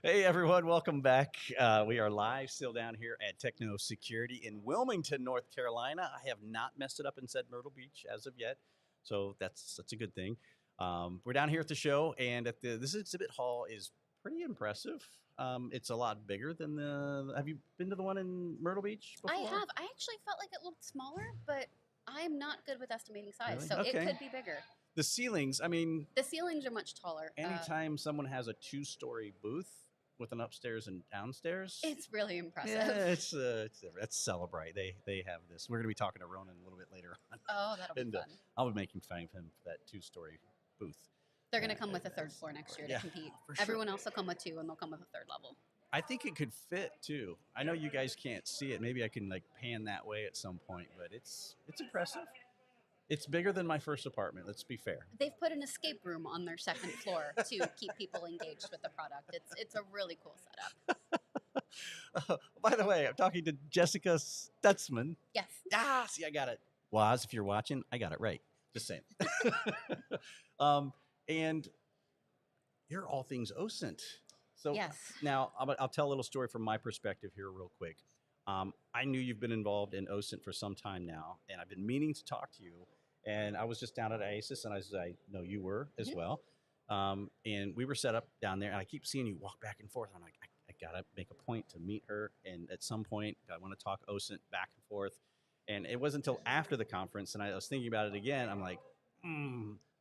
Hey everyone, welcome back. We are live still down here at Techno Security in Wilmington, North Carolina. I have not messed it up and said Myrtle Beach as of yet, so that's a good thing. We're down here at the show, and this exhibit hall is pretty impressive. It's a lot bigger than the. Have you been to the one in Myrtle Beach I before? have. I actually felt like it looked smaller, but I'm not good with estimating size, Really? so it Okay. could be bigger. The ceilings. I mean, The ceilings are much taller. anytime someone has a two-story booth with an upstairs and downstairs, It's really impressive. yeah, let's celebrate. They have this. We're going to be talking to Ronan a little bit later on, Oh, that'll be and fun. I'll be making fun of him for that two-story booth. They're going to come with a third floor next year to Yeah, compete. for sure. Everyone else will come with two, and they'll come with a third level. I think it could fit too. I know you guys can't see it. Maybe I can like pan that way at some point, but it's impressive. It's bigger than my first apartment. Let's be fair. They've put an escape room on their second floor to keep people engaged with the product. It's a really cool setup. By the way, I'm talking to Jessica Stutzman. Yes. Ah, see, I got it. Waz, if you're watching, I got it right. Just saying. And you're all things OSINT. So Yes. now I'll tell a little story from my perspective here real quick. I knew you've been involved in OSINT for some time now, and I've been meaning to talk to you. And I was just down at IASIS, and I know you were as well. And we were set up down there, and I keep seeing you walk back and forth. I'm like, I got to make a point to meet her. And at some point, I want to talk OSINT back and forth. And it wasn't until after the conference, and I was thinking about it again. I'm like,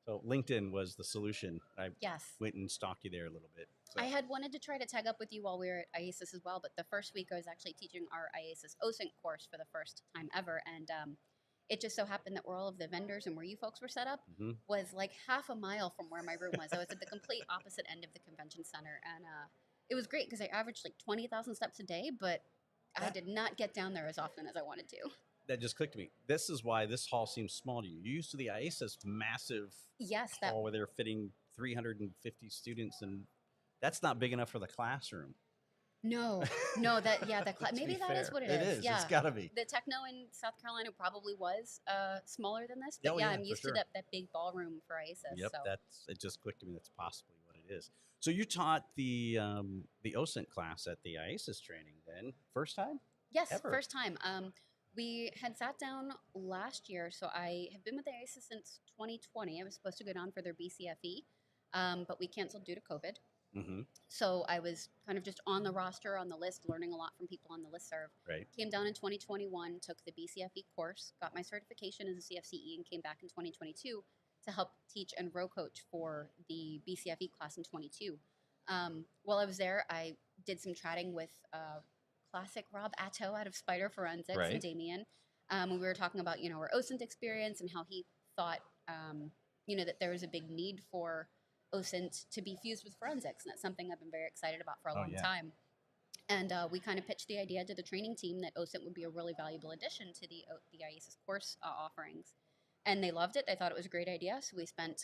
So LinkedIn was the solution. I Yes. went and stalked you there a little bit. So. I had wanted to try to tag up with you while we were at IASIS as well, but the first week I was actually teaching our IASIS OSINT course for the first time ever, and it just so happened that where all of the vendors and where you folks were set up was like half a mile from where my room was. I was at the complete opposite end of the convention center, and it was great because I averaged like 20,000 steps a day, but I did not get down there as often as I wanted to. That just clicked to me. This is why this hall seems small to you. You used to the IASIS massive hall where they're fitting 350 students, and that's not big enough for the classroom. No, maybe that is what it is. It is. Yeah. It's got to be. The Techno in South Carolina probably was smaller than this, but Oh, yeah, yeah, I'm used for to sure. that big ballroom for IASIS. Yep, so. it just clicked to me. That's possibly what it is. So you taught the OSINT class at the IASIS training then, first time? Yes, Ever. first time. We had sat down last year, so I have been with the IASIS since 2020. I was supposed to go down for their BCFE, but we canceled due to COVID. So I was kind of just on the roster, on the list, learning a lot from people on the listserv. Right. Came down in 2021, took the BCFE course, got my certification as a CFCE, and came back in 2022 to help teach and row coach for the BCFE class in 22. While I was there, I did some chatting with classic Rob Atto out of Spider Forensics and Damien. We were talking about, our OSINT experience and how he thought, that there was a big need for OSINT to be fused with forensics. And that's something I've been very excited about for a long time. And we kind of pitched the idea to the training team that OSINT would be a really valuable addition to the IASIS course offerings. And they loved it. They thought it was a great idea. So we spent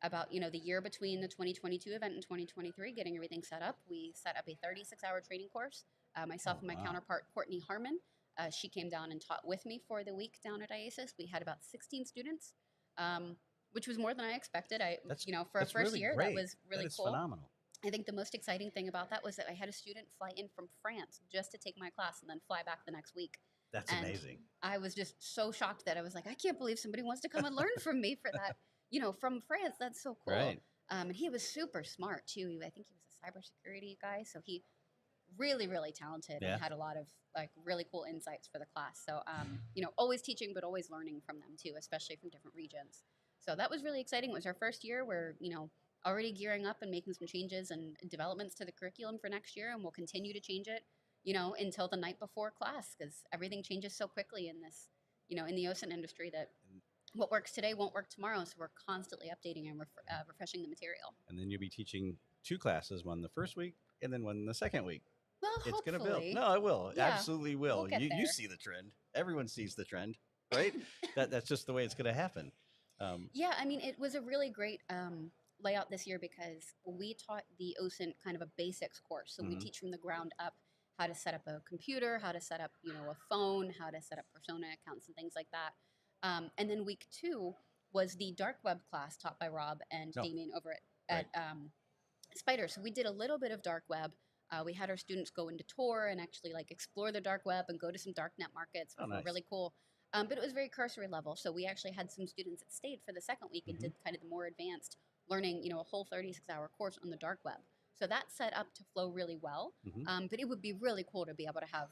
about, the year between the 2022 event and 2023 getting everything set up. We set up a 36-hour training course. Myself and my counterpart, Courtney Harmon, she came down and taught with me for the week down at IASIS. We had about 16 students, which was more than I expected. For a first year, that was really cool. Phenomenal. I think the most exciting thing about that was that I had a student fly in from France just to take my class and then fly back the next week. That's amazing. I was just so shocked that I was like, I can't believe somebody wants to come and learn from me for that. From France. That's so cool. Right. And he was super smart too. I think he was a cybersecurity guy. So he really, really talented and had a lot of really cool insights for the class. So, always teaching, but always learning from them too, especially from different regions. So that was really exciting. It was our first year. We're, already gearing up and making some changes and developments to the curriculum for next year. And we'll continue to change it, until the night before class, because everything changes so quickly in this, in the OSINT industry that what works today won't work tomorrow. So we're constantly updating and refreshing the material. And then you'll be teaching two classes, one the first week and then one the second week. Well, it's going to build. No, it will. Yeah, Absolutely will. We'll You see the trend. Everyone sees the trend, right? That's just the way it's going to happen. Yeah, I mean, it was a really great layout this year because we taught the OSINT kind of a basics course. So we teach from the ground up how to set up a computer, how to set up, a phone, how to set up persona accounts and things like that. And then week 2 was the dark web class taught by Rob and Damien over at Spider. So we did a little bit of dark web. We had our students go into Tor and actually like explore the dark web and go to some darknet markets, which Oh, were nice. really cool. But it was very cursory level. So we actually had some students that stayed for the second week and Hmm. did kind of the more advanced learning, a whole 36-hour course on the dark web. So that set up to flow really well. Hmm. But it would be really cool to be able to have,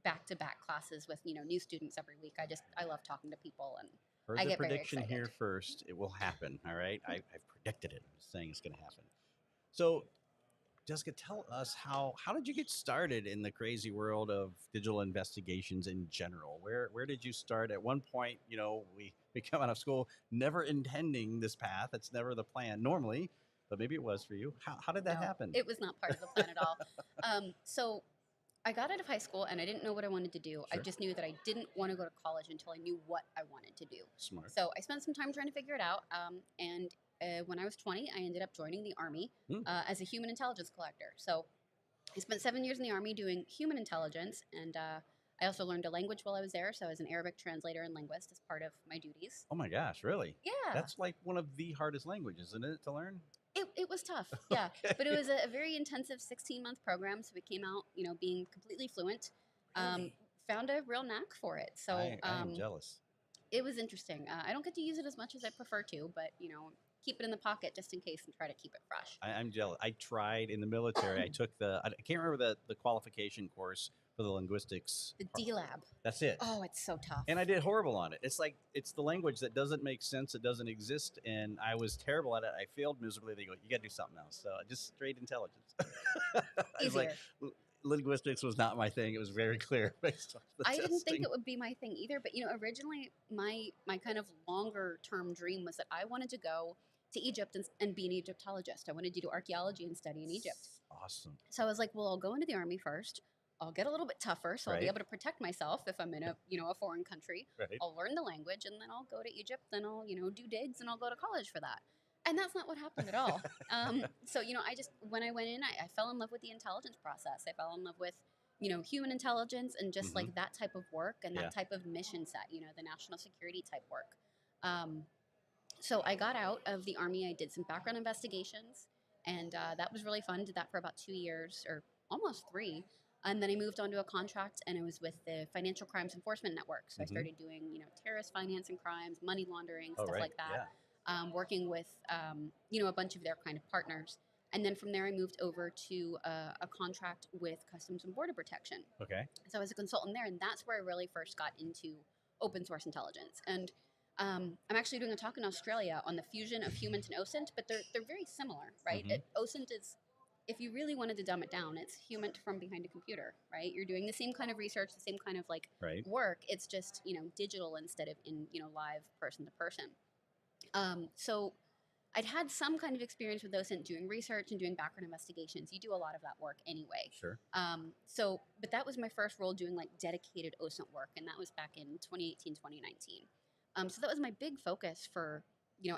back-to-back classes with, new students every week. I love talking to people, and Heard I the get very prediction excited. here first. It will happen. All right. I've predicted it. I'm just saying it's going to happen. So, Jessica, tell us how did you get started in the crazy world of digital investigations in general? Where did you start? At one point, we come out of school never intending this path. It's never the plan normally, but maybe it was for you. How did that No, happen? it was not part of the plan at all. So I got out of high school and I didn't know what I wanted to do. I Sure. just knew that I didn't want to go to college until I knew what I wanted to do. Smart. So I spent some time trying to figure it out. And when I was 20, I ended up joining the Army Hmm. as a human intelligence collector. So I spent 7 years in the Army doing human intelligence, and I also learned a language while I was there. So I was an Arabic translator and linguist as part of my duties. Oh my gosh, really? Yeah, That's like one of the hardest languages, isn't it, to learn? it was tough. Yeah, but it Okay. was a very intensive 16-month program. So we came out, being completely fluent. Really? Found a real knack for it. So I am jealous. it was interesting. I don't get to use it as much as I prefer to, but keep it in the pocket just in case and try to keep it fresh. I'm jealous. I tried in the military. I took I can't remember the qualification course for the linguistics. The D Lab. That's it. Oh, it's so tough. And I did horrible on it. It's like it's the language that doesn't make sense. It doesn't exist, and I was terrible at it. I failed miserably. They go, you got to do something else. So just straight intelligence. It's like linguistics was not my thing. It was very clear based on the I testing. didn't think it would be my thing either, but originally my kind of longer term dream was that I wanted to go to Egypt and be an Egyptologist. I wanted to do archaeology and study in Egypt. Awesome. So I was like, well, I'll go into the Army first. I'll get a little bit tougher, so I'll be Right. able to protect myself if I'm in a foreign country. Right. I'll learn the language, and then I'll go to Egypt. Then I'll do digs, and I'll go to college for that. And that's not what happened at all. So I just when I went in, I fell in love with the intelligence process. I fell in love with human intelligence and just like that type of work and Yeah. that type of mission set. The national security type work. So I got out of the Army. I did some background investigations, and that was really fun. Did that for about 2 years or almost 3. And then I moved on to a contract, and it was with the Financial Crimes Enforcement Network. So I started doing, terrorist financing crimes, money laundering, Oh, stuff right. like that. Yeah. Working with, a bunch of their kind of partners. And then from there, I moved over to a contract with Customs and Border Protection. Okay. So I was a consultant there, and that's where I really first got into open source intelligence. And I'm actually doing a talk in Australia on the fusion of HUMINT and OSINT, but they're very similar, right? OSINT is, if you really wanted to dumb it down, it's HUMINT from behind a computer, right? You're doing the same kind of research, the same kind of like Right. work. It's just digital instead of in live person to person. So I'd had some kind of experience with OSINT doing research and doing background investigations. You do a lot of that work anyway. Sure. But that was my first role doing like dedicated OSINT work, and that was back in 2018, 2019. So that was my big focus for,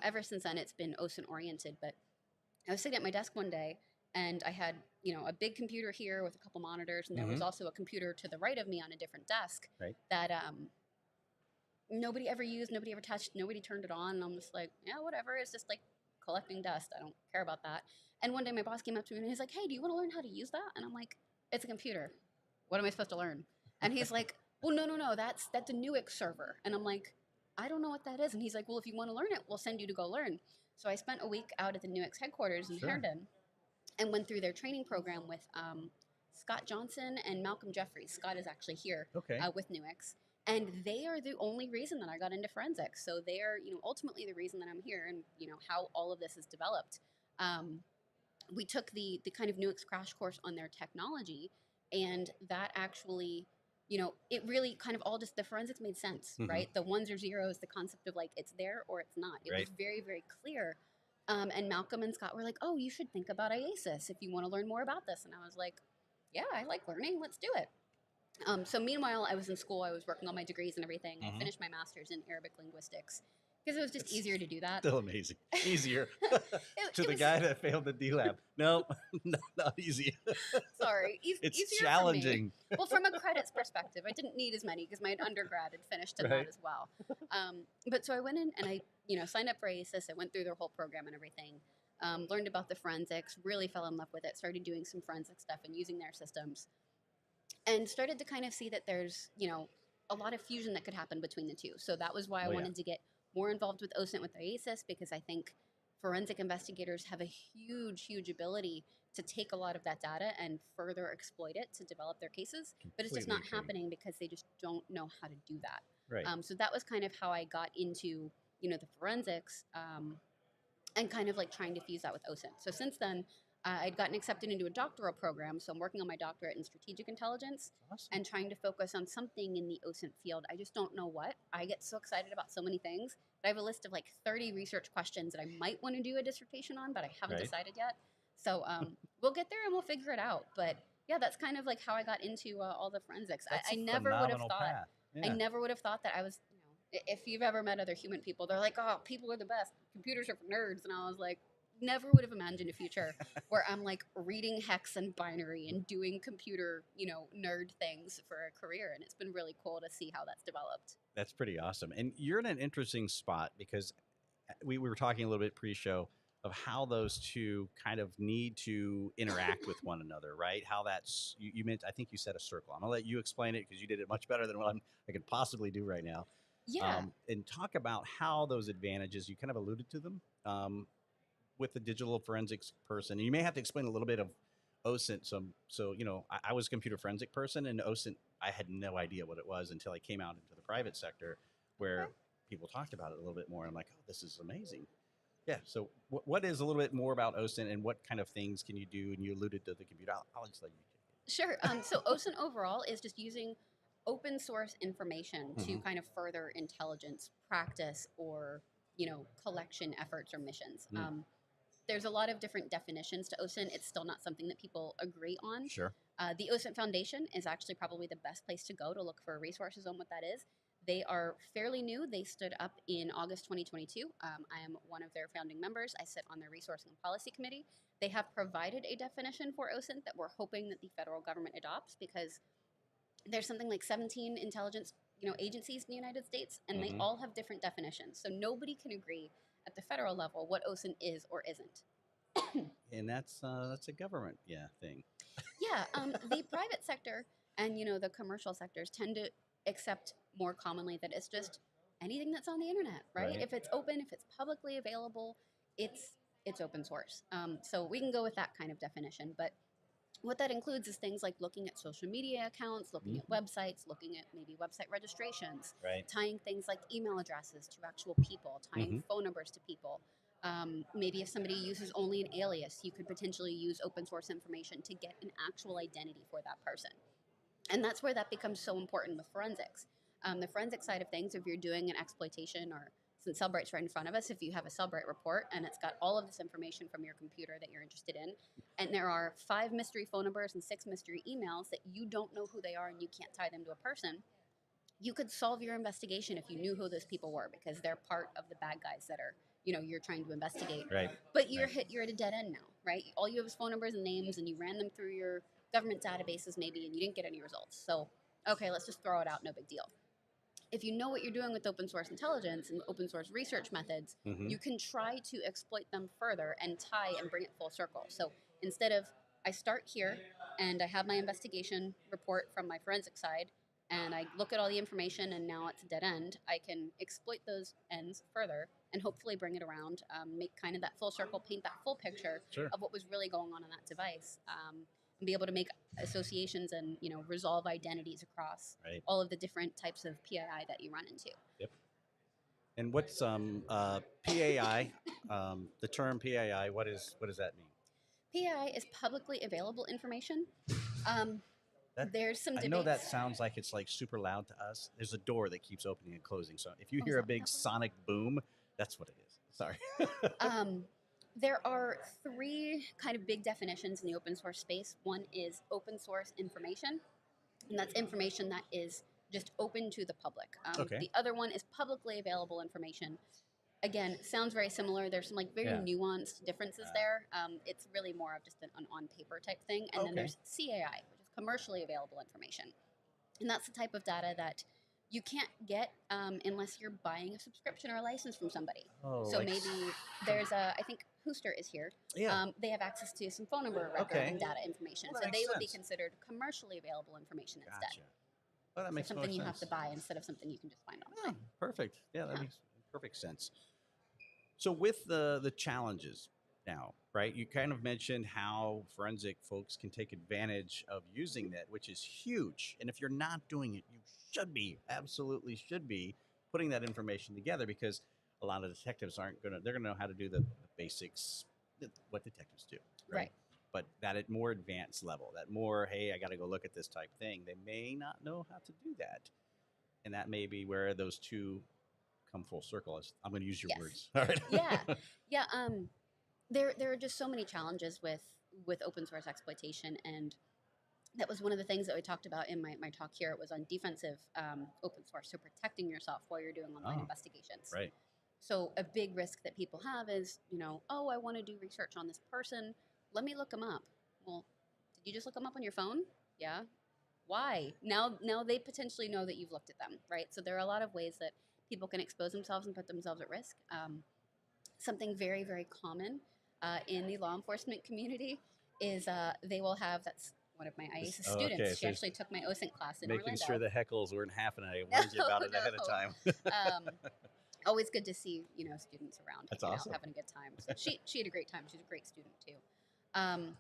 ever since then it's been OSINT oriented. But I was sitting at my desk one day, and I had, a big computer here with a couple monitors, and there was also a computer to the right of me on a different desk that nobody ever used, nobody ever touched, nobody turned it on. And I'm just like, yeah, whatever. It's just like collecting dust. I don't care about that. And one day my boss came up to me and he's like, hey, do you want to learn how to use that? And I'm like, it's a computer. What am I supposed to learn? And he's like, well, no, that's a Nuix server. And I'm like, I don't know what that is. And he's like, well, if you want to learn it, we'll send you to go learn. So I spent a week out at the Nuix headquarters in Herndon and went through their training program with Scott Johnson and Malcolm Jeffries. Scott is actually here with Nuix. And they are the only reason that I got into forensics. So they are, ultimately the reason that I'm here and, how all of this is developed. We took the kind of Nuix crash course on their technology, and that actually, it really kind of all just, the forensics made sense, right? The ones or zeros, the concept of like, it's there or it's not. It was very, very clear. And Malcolm and Scott were like, oh, you should think about IASIS if you want to learn more about this. And I was like, yeah, I like learning. Let's do it. So meanwhile, I was in school. I was working on my degrees and everything. I finished my master's in Arabic linguistics because it was just easier to do that. Still amazing. Easier. To the guy that failed the D-Lab. Nope, not easy. Sorry. It's easier challenging. For me. Well, from a credits perspective, I didn't need as many because my undergrad had finished in that as well. But so I went in and I, signed up for IASIS. I went through their whole program and everything. learned about the forensics, really fell in love with it, started doing some forensic stuff and using their systems, and started to kind of see that there's, a lot of fusion that could happen between the two. So that was why I Oh, yeah. wanted to get more involved with OSINT with IASIS, because I think forensic investigators have a huge ability to take a lot of that data and further exploit it to develop their cases. But it's just Completely not agree. happening because they just don't know how to do that. Right. So that was kind of how I got into, the forensics, and kind of like trying to fuse that with OSINT. So since then, I'd gotten accepted into a doctoral program, so I'm working on my doctorate in strategic intelligence Awesome. and trying to focus on something in the OSINT field. I just don't know what. I get so excited about so many things. I have a list of like 30 research questions that I might want to do a dissertation on, but I haven't Right. decided yet. So we'll get there and we'll figure it out. But yeah, that's kind of like how I got into all the forensics. That's I a never would have phenomenal thought. path. I Yeah. never would have thought that I was. If you've ever met other human people, they're like, "Oh, people are the best. Computers are for nerds," and I was like, never would have imagined a future where I'm like reading hex and binary and doing computer, nerd things for a career. And it's been really cool to see how that's developed. That's pretty awesome. And you're in an interesting spot because we were talking a little bit pre-show of how those two kind of need to interact with one another, right? How that's you meant. I think you said a circle. I'm gonna let you explain it because you did it much better than what I could possibly do right now. Yeah. And talk about how those advantages. You kind of alluded to them with the digital forensics person. And you may have to explain a little bit of OSINT. So I was a computer forensic person, and OSINT, I had no idea what it was until I came out into the private sector, where Okay. people talked about it a little bit more. I'm like, oh, this is amazing. Yeah. So what is a little bit more about OSINT, and what kind of things can you do? And you alluded to the computer. I'll just let you. Sure. So OSINT overall is just using open source information to kind of further intelligence practice or, collection efforts or missions. There's a lot of different definitions to OSINT. It's still not something that people agree on. Sure. The OSINT Foundation is actually probably the best place to go to look for resources on what that is. They are fairly new. They stood up in August 2022. I am one of their founding members. I sit on their resourcing and policy committee. They have provided a definition for OSINT that we're hoping that the federal government adopts, because there's something like 17 intelligence agencies in the United States, and they all have different definitions. So nobody can agree at the federal level what OSINT is or isn't. And that's a government thing. Yeah, the private sector and the commercial sectors tend to accept more commonly that it's just anything that's on the internet, right? Right. If it's open, if it's publicly available, it's open source. So we can go with that kind of definition, but what that includes is things like looking at social media accounts, looking at websites, looking at maybe website registrations, Right. tying things like email addresses to actual people, tying phone numbers to people. Maybe if somebody uses only an alias, you could potentially use open source information to get an actual identity for that person. And that's where that becomes so important with forensics. The forensic side of things, if you're doing an exploitation, or since Cellbright's right in front of us, if you have a Cellbright report and it's got all of this information from your computer that you're interested in, and there are 5 mystery phone numbers and 6 mystery emails that you don't know who they are and you can't tie them to a person, you could solve your investigation if you knew who those people were, because they're part of the bad guys that are, you're trying to investigate. Right. But you're Right. you're at a dead end now, right? All you have is phone numbers and names, and you ran them through your government databases maybe, and you didn't get any results. So, okay, let's just throw it out, no big deal. If you know what you're doing with open source intelligence and open source research methods, you can try to exploit them further and tie and bring it full circle. So instead of, I start here and I have my investigation report from my forensic side, and I look at all the information and now it's a dead end, I can exploit those ends further and hopefully bring it around, make kind of that full circle, paint that full picture Sure. of what was really going on that device, and be able to make associations and resolve identities across Right. all of the different types of PII that you run into. Yep. And what's PAI? The term PAI. What does that mean? PII is publicly available information. That, There's some I debates. know that sounds like it's like super loud to us. There's a door that keeps opening and closing. So if you hear a big sonic boom, that's what it is. Sorry. There are 3 kind of big definitions in the open source space. One is open source information, and that's information that is just open to the public. Okay. The other one is publicly available information. Again, sounds very similar. There's some like very nuanced differences there. It's really more of just an on paper type thing. And then there's CAI, which is commercially available information. And that's the type of data that you can't get unless you're buying a subscription or a license from somebody. Oh, So like maybe there's I think Hooster is here. yeah. They have access to some phone number record Okay. and data information. Well, So that they makes would be sense. considered commercially available information instead. Gotcha. Well, that So makes more something you sense. have to buy instead of something you can just find Yeah, online. perfect. Yeah, that Yeah. makes perfect sense. So with the challenges now, right? You kind of mentioned how forensic folks can take advantage of using that, which is huge. And if you're not doing it, you should be, absolutely should be putting that information together because a lot of detectives aren't gonna they're gonna know how to do the basics, what detectives do, right? Right. But that at more advanced level, that more, hey, I got to go look at this type thing, they may not know how to do that, and that may be where those two come full circle. I'm going to use your Yes. words. All right. Yeah. Yeah. There are just so many challenges with open source exploitation, and that was one of the things that we talked about in my talk here. It was on defensive open source, so protecting yourself while you're doing online Oh, investigations. right. So a big risk that people have is, oh, I want to do research on this person. Let me look them up. Well, did you just look them up on your phone? Yeah. Why? Now they potentially know that you've looked at them, right? So there are a lot of ways that people can expose themselves and put themselves at risk. Something very, very common in the law enforcement community is they will have, that's one of my IASIS students. Okay, She actually took my OSINT class in making Orlando. sure the heckles weren't happening. I warned you about it ahead of time. Always good to see students around, That's hanging awesome. out, having a good time. So she had a great time. She's a great student too. Um,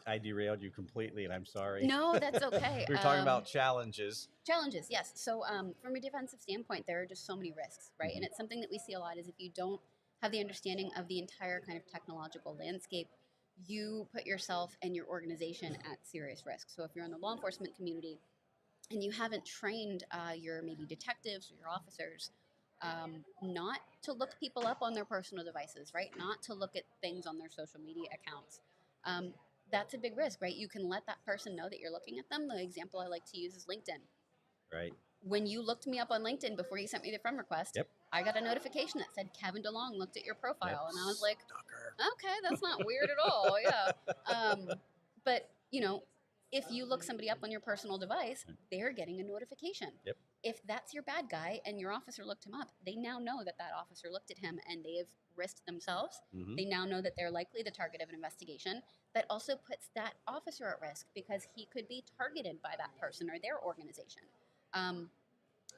I derailed you completely, and I'm sorry. no, that's okay. We were talking about challenges. Challenges, yes. So from a defensive standpoint, there are just so many risks, right? And it's something that we see a lot is if you don't have the understanding of the entire kind of technological landscape, you put yourself and your organization at serious risk. So if you're in the law enforcement community and you haven't trained your maybe detectives or your officers not to look people up on their personal devices, right? Not to look at things on their social media accounts. That's a big risk, right? You can let that person know that you're looking at them. The example I like to use is LinkedIn. Right. When you looked me up on LinkedIn before you sent me the friend request, Yep. I got a notification that said Kevin DeLong looked at your profile, Yep. and I was like, Stalker. okay, that's not weird at all. Yeah. But if you look somebody up on your personal device, they're getting a notification. Yep. If that's your bad guy and your officer looked him up, they now know that that officer looked at him and they have risked themselves. Mhm. They now know that they're likely the target of an investigation. That also puts that officer at risk because he could be targeted by that person or their organization.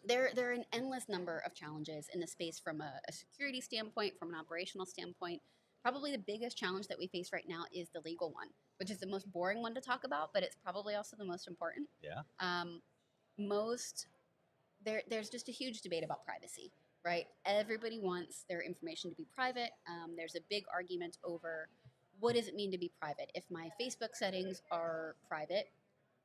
There are an endless number of challenges in the space from a security standpoint, from an operational standpoint. Probably the biggest challenge that we face right now is the legal one, which is the most boring one to talk about, but it's probably also the most important. Yeah. There's just a huge debate about privacy, right? Everybody wants their information to be private. There's a big argument over what does it mean to be private. If my Facebook settings are private,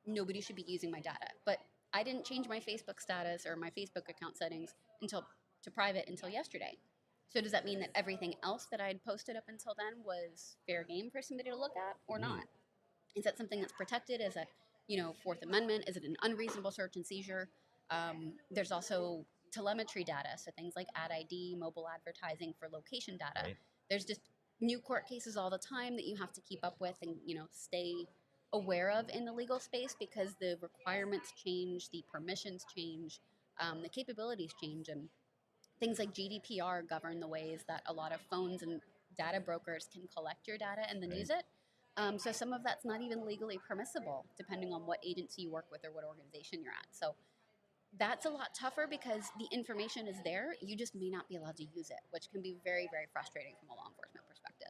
nobody should be using my data. But I didn't change my Facebook status or my Facebook account settings to private until yesterday. So does that mean that everything else that I'd posted up until then was fair game for somebody to look at or not? Is that something that's protected? Is that, Fourth Amendment? Is it an unreasonable search and seizure? There's also telemetry data, so things like ad ID, mobile advertising for location data. Right. There's just new court cases all the time that you have to keep up with and stay aware of in the legal space because the requirements change, the permissions change, the capabilities change, and things like GDPR govern the ways that a lot of phones and data brokers can collect your data and then Right. use it. So some of that's not even legally permissible, depending on what agency you work with or what organization you're at. So that's a lot tougher because the information is there. You just may not be allowed to use it, which can be very, very frustrating from a law enforcement perspective.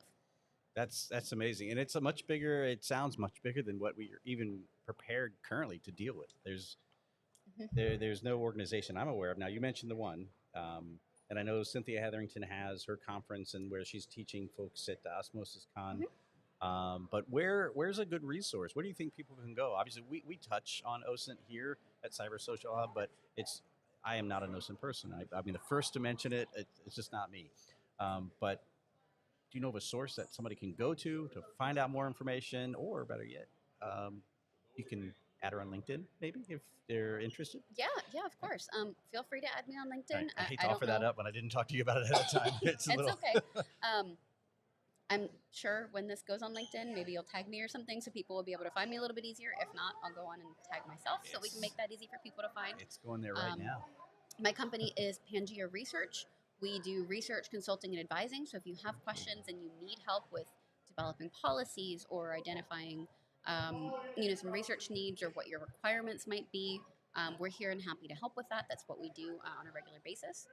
That's amazing, and it's a much bigger. It sounds much bigger than what we are even prepared currently to deal with. There's no organization I'm aware of. Now you mentioned the one, and I know Cynthia Hetherington has her conference and where she's teaching folks at Osmosis Con. But where's a good resource? Where do you think people can go? Obviously, we touch on OSINT here at Cyber Social Hub, but I am not an OSINT person. I mean, the first to mention it's just not me. But do you know of a source that somebody can go to find out more information, or better yet, you can add her on LinkedIn, maybe if they're interested? Yeah, of course. Feel free to add me on LinkedIn. I hate to offer that up when I didn't talk to you about it ahead of time. It's okay. I'm sure when this goes on LinkedIn, maybe you'll tag me or something so people will be able to find me a little bit easier. If not, I'll go on and tag myself so we can make that easy for people to find. It's going there right now. My company is Pangea Research. We do research, consulting, and advising. So if you have questions and you need help with developing policies or identifying, some research needs or what your requirements might be, we're here and happy to help with that. That's what we do on a regular basis.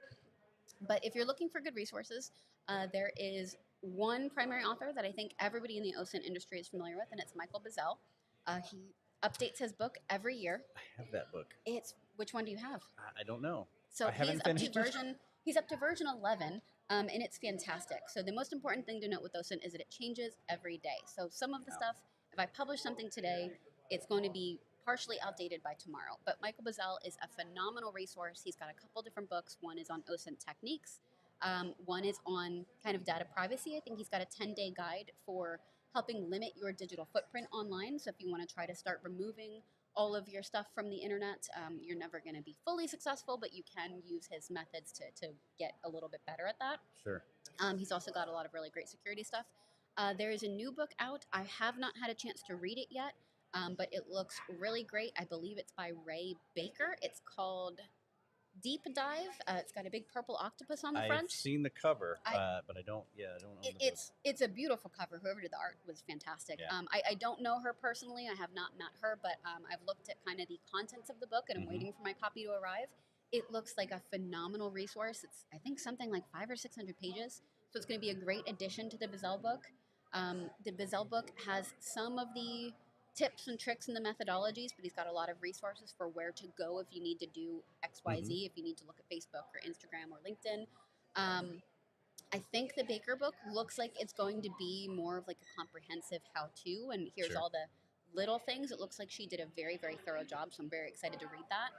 But if you're looking for good resources, there is one primary author that I think everybody in the OSINT industry is familiar with, and it's Michael Bazell. He updates his book every year. I have that book. It's which one do you have? I don't know. So I haven't finished it. He's up to version 11, and it's fantastic. So the most important thing to note with OSINT is that it changes every day. So some of the stuff, if I publish something today, it's going to be partially outdated by tomorrow. But Michael Bazell is a phenomenal resource. He's got a couple different books. One is on OSINT techniques. One is on kind of data privacy. I think he's got a 10-day guide for helping limit your digital footprint online. So if you want to try to start removing all of your stuff from the internet, you're never going to be fully successful, but you can use his methods to get a little bit better at that. Sure. He's also got a lot of really great security stuff. There is a new book out. I have not had a chance to read it yet, but it looks really great. I believe it's by Ray Baker. It's called Deep Dive. It's got a big purple octopus on the front. I've seen the cover, but I don't. Yeah, I don't know. It's a beautiful cover. Whoever did the art was fantastic. Yeah. I don't know her personally. I have not met her, but I've looked at kind of the contents of the book, and I'm waiting for my copy to arrive. It looks like a phenomenal resource. It's I think something like 500 or 600 pages, so it's going to be a great addition to the Bazell book. The Bazell book has some of the tips and tricks and the methodologies, but he's got a lot of resources for where to go if you need to do XYZ, if you need to look at Facebook or Instagram or LinkedIn. I think the Baker book looks like it's going to be more of like a comprehensive how-to, and here's all the little things. It looks like she did a very, very thorough job, so I'm very excited to read that.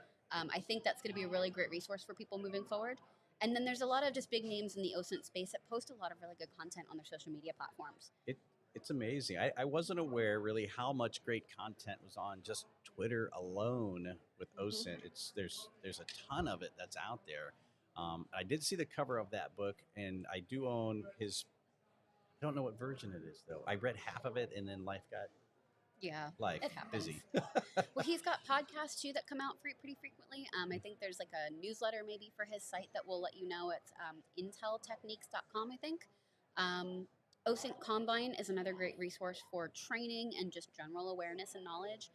I think that's going to be a really great resource for people moving forward. And then there's a lot of just big names in the OSINT space that post a lot of really good content on their social media platforms. It's amazing. I wasn't aware really how much great content was on just Twitter alone with OSINT. There's a ton of it that's out there. I did see the cover of that book, and I do own his. I don't know what version it is though. I read half of it, and then life got it happens. busy. Well, he's got podcasts too that come out pretty frequently. I think there's like a newsletter maybe for his site that will let you know. It's inteltechniques.com, I think. OSINT Combine is another great resource for training and just general awareness and knowledge.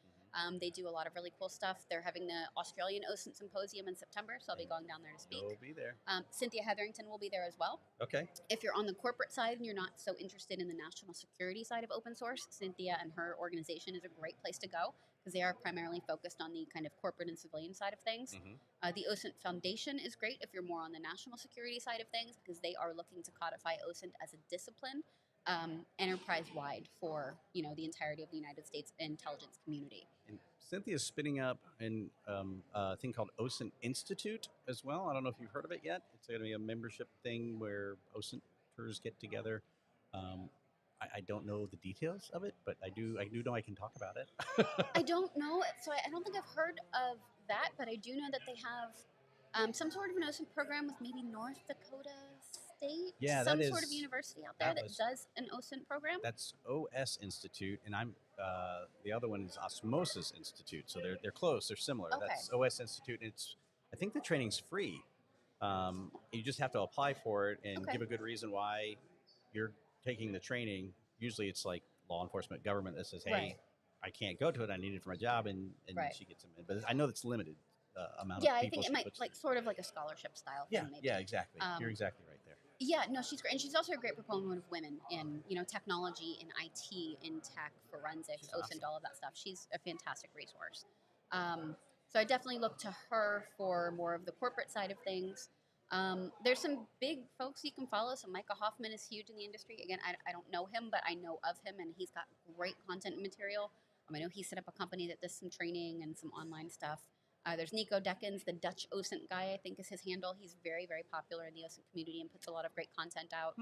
They do a lot of really cool stuff. They're having the Australian OSINT Symposium in September, so I'll be going down there to speak. You'll be there. Cynthia Hetherington will be there as well. Okay. If you're on the corporate side and you're not so interested in the national security side of open source, Cynthia and her organization is a great place to go because they are primarily focused on the kind of corporate and civilian side of things. The OSINT Foundation is great if you're more on the national security side of things because they are looking to codify OSINT as a discipline enterprise-wide for the entirety of the United States intelligence community. And Cynthia's spinning up a thing called OSINT Institute as well. I don't know if you've heard of it yet. It's going to be a membership thing where OSINTers get together. I don't know the details of it, but I do know I can talk about it. I don't know. So I don't think I've heard of that, but I do know that they have some sort of an OSINT program with maybe North Dakota State, some sort of university out there that does an OSINT program. That's OS Institute, and I'm the other one is Osmosis Institute. So they're close, they're similar. Okay. That's OS Institute. And I think the training's free. You just have to apply for it and give a good reason why you're taking the training. Usually, it's like law enforcement, government that says, "Hey, I can't go to it. I need it for my job," and she gets them in. But I know it's limited amount of people. Yeah, I think it might sort of like a scholarship style thing. Maybe. Yeah, exactly. You're exactly right there. Yeah, no, she's great, and she's also a great proponent of women in technology, in IT, in tech, forensics, OSINT, all of that stuff. She's a fantastic resource. So I definitely look to her for more of the corporate side of things. There's some big folks you can follow. So Micah Hoffman is huge in the industry. Again, I don't know him, but I know of him, and he's got great content and material. I know he set up a company that does some training and some online stuff. There's Nico Deckens, the Dutch OSINT guy, I think is his handle. He's very, very popular in the OSINT community and puts a lot of great content out.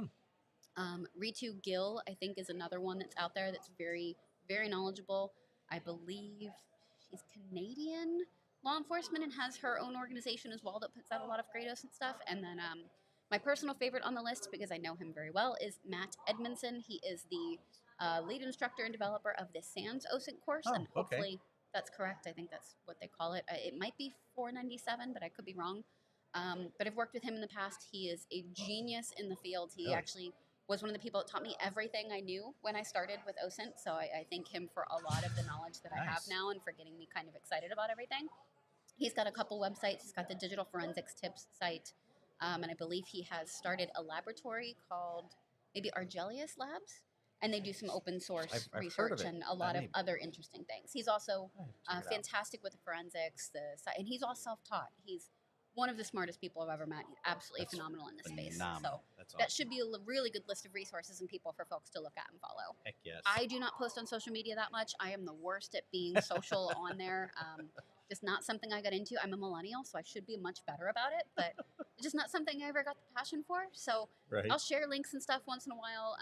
Ritu Gill, I think, is another one that's out there that's very, very knowledgeable. I believe she's Canadian law enforcement and has her own organization as well that puts out a lot of great OSINT stuff. And then My personal favorite on the list, because I know him very well, is Matt Edmondson. He is the lead instructor and developer of the SANS OSINT course, Oh, and okay. hopefully that's correct. I think that's what they call it. It might be 497, but I could be wrong. But I've worked with him in the past. He is a genius in the field. He Really? actually was one of the people that taught me everything I knew when I started with OSINT. So I thank him for a lot of the knowledge that I have Nice. now and for getting me kind of excited about everything. He's got a couple websites. He's got the Digital Forensics Tips site, and I believe he has started a laboratory called maybe Argelius Labs, and they do some open source I've heard of research it. and a lot of Maybe. other interesting things. He's also Check it out. fantastic with the forensics, and he's all self-taught. He's one of the smartest people I've ever met. He's absolutely That's phenomenal in this space. phenomenal. So That's that awesome. should be a really good list of resources and people for folks to look at and follow. Heck yes. I do not post on social media that much. I am the worst at being social on there. Just not something I got into. I'm a millennial, so I should be much better about it, but it's just not something I ever got the passion for. So Right. I'll share links and stuff once in a while.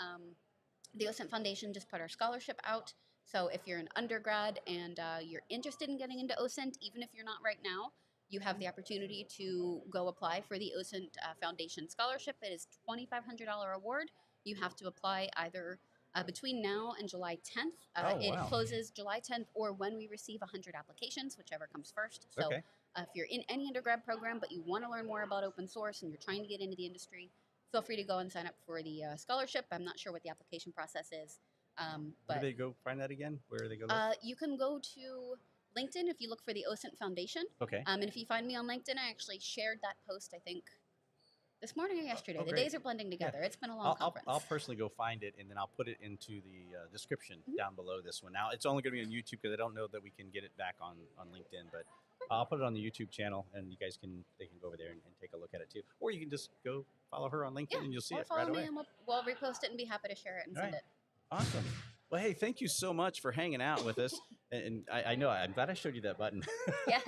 The OSINT Foundation just put our scholarship out. So if you're an undergrad and you're interested in getting into OSINT, even if you're not right now, you have the opportunity to go apply for the OSINT Foundation Scholarship. It is $2,500 award. You have to apply either between now and July 10th. It wow. closes July 10th or when we receive 100 applications, whichever comes first. So Okay. if you're in any undergrad program but you want to learn more about open source and you're trying to get into the industry, feel free to go and sign up for the scholarship. I'm not sure what the application process is. Where But do they go find that again? Where do they go? you can go to LinkedIn if you look for the OSINT Foundation. Okay. And if you find me on LinkedIn, I actually shared that post, I think, this morning or yesterday. Oh, the great. days are blending together. It's been a long I'll conference. personally go find it, and then I'll put it into the description Mhm. down below this one. Now, it's only going to be on YouTube because I don't know that we can get it back on LinkedIn, but I'll put it on the YouTube channel, and you guys can go over there and take a look at it too. Or you can just go follow her on LinkedIn, Yeah, and you'll see or it follow right me away. and we'll repost it and be happy to share it and All send right. it. Awesome. Well, hey, thank you so much for hanging out with us. And I know I'm glad I showed you that button. Yeah.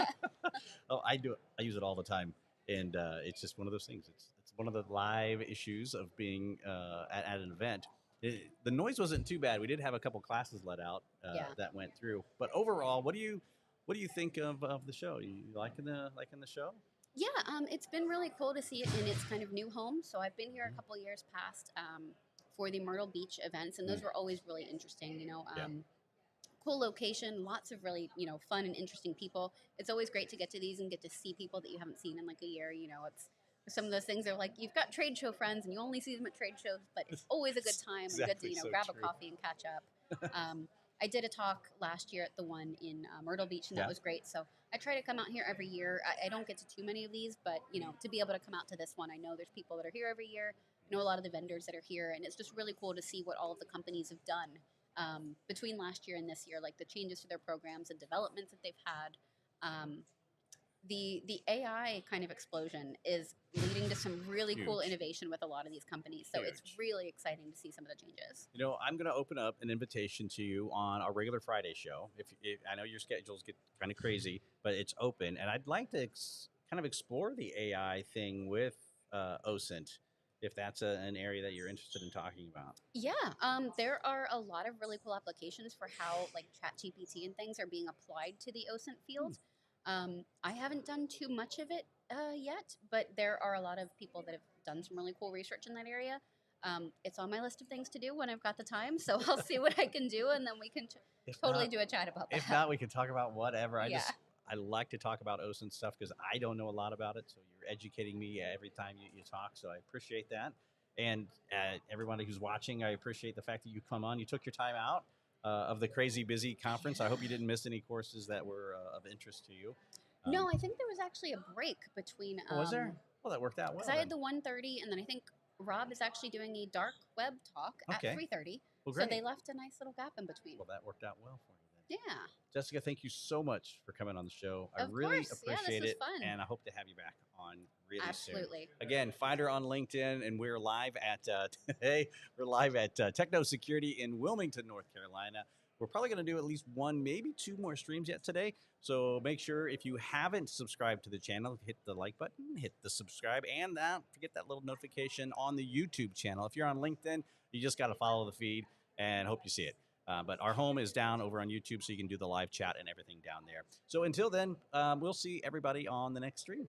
Oh, I do. I use it all the time, and it's just one of those things. It's one of the live issues of being at an event. The noise wasn't too bad. We did have a couple classes let out Yeah. that went through. But overall, what do you think of the show? You liking the show? Yeah, it's been really cool to see it in its kind of new home. So I've been here a couple years past for the Myrtle Beach events, and those were always really interesting. Yeah. Cool location, lots of really fun and interesting people. It's always great to get to these and get to see people that you haven't seen in like a year. It's some of those things are like you've got trade show friends and you only see them at trade shows, but it's always a good time and good Exactly, to so grab true. a coffee and catch up. I did a talk last year at the one in Myrtle Beach, and Yeah. that was great. So I try to come out here every year. I don't get to too many of these, but to be able to come out to this one, I know there's people that are here every year. I know a lot of the vendors that are here, and it's just really cool to see what all of the companies have done between last year and this year, like the changes to their programs and developments that they've had. The AI kind of explosion is leading to some really cool Huge. innovation with a lot of these companies. So it's Huge. really exciting to see some of the changes. I'm going to open up an invitation to you on our regular Friday show. If I know your schedules get kind of crazy, but it's open, and I'd like to kind of explore the AI thing with OSINT, if that's an area that you're interested in talking about. Yeah, there are a lot of really cool applications for how like ChatGPT and things are being applied to the OSINT field. I haven't done too much of it yet, but there are a lot of people that have done some really cool research in that area. It's on my list of things to do when I've got the time, so I'll see what I can do, and then we can totally do a chat about that. If not, we can talk about whatever. Yeah. I like to talk about OSINT stuff because I don't know a lot about it, so you're educating me every time you talk, so I appreciate that. And everybody who's watching, I appreciate the fact that you come on. You took your time out of the crazy busy conference. I hope you didn't miss any courses that were of interest to you. No, I think there was actually a break between. Was there? Well, that worked out well. Because I had the 1:30, and then I think Rob is actually doing a dark web talk at 3:30. Well, so great. they left a nice little gap in between. Well, that worked out well for you then. Yeah. Jessica, thank you so much for coming on the show. I Of really course. Yeah, this appreciate was it, fun. and I hope to have you back on really Absolutely. soon. Again, find her on LinkedIn, and we're live at today. We're live at Techno Security in Wilmington, North Carolina. We're probably going to do at least one, maybe two more streams yet today. So make sure if you haven't subscribed to the channel, hit the like button, hit the subscribe, and don't forget that little notification on the YouTube channel. If you're on LinkedIn, you just got to follow the feed and hope you see it. But our home is down over on YouTube, so you can do the live chat and everything down there. So until then, we'll see everybody on the next stream.